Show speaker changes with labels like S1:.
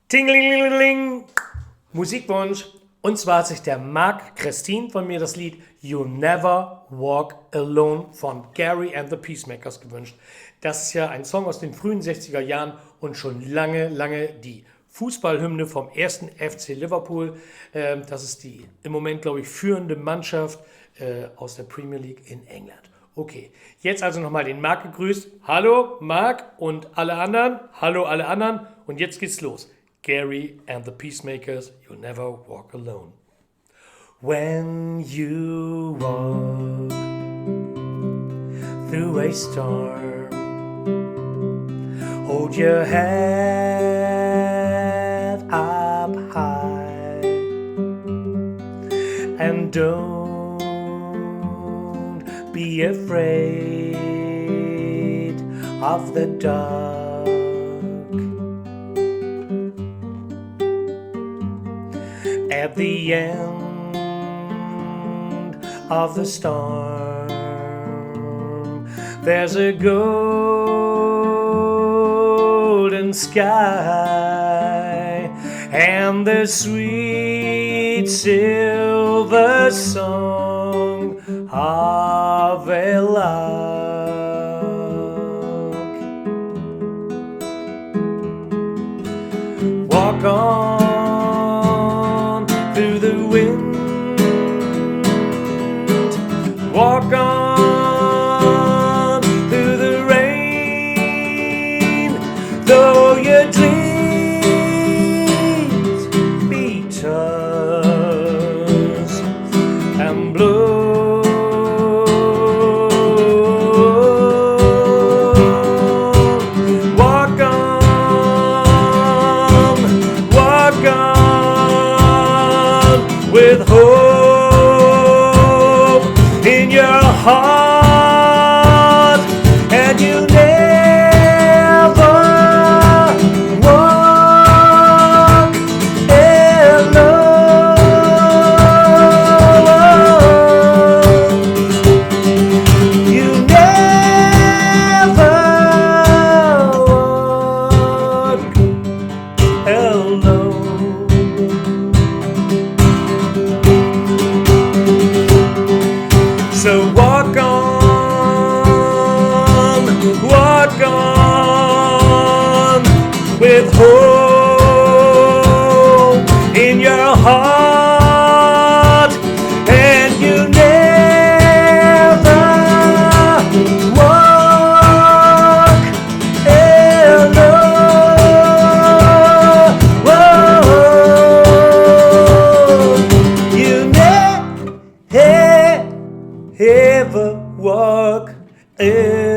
S1: Tingelingeling, Musikwunsch. Und zwar hat sich der Marc, Chrestin von mir das Lied You Never Walk Alone von Gerry and the Pacemakers gewünscht. Das ist ja ein Song aus den frühen 60er Jahren und schon lange die Fußball-Hymne vom 1. FC Liverpool. Das ist die im Moment, glaube ich, führende Mannschaft aus der Premier League in England. Okay, jetzt also nochmal den Marc gegrüßt. Hallo Marc und alle anderen. Hallo alle anderen. Und jetzt geht's los. Gerry and the Pacemakers, You Never Walk Alone. When you walk through a storm, hold your head up high and don't be afraid of the dark. At the end of the storm, there's a golden sky and the sweet silver song of a lark. Walk on through the wind, walk on through the rain, though your dreams be tossed and blown. Walk on with hope in your heart, and you never walk alone. You never walk alone. So walk on with hope in your heart, and you never walk alone. You never walk alone.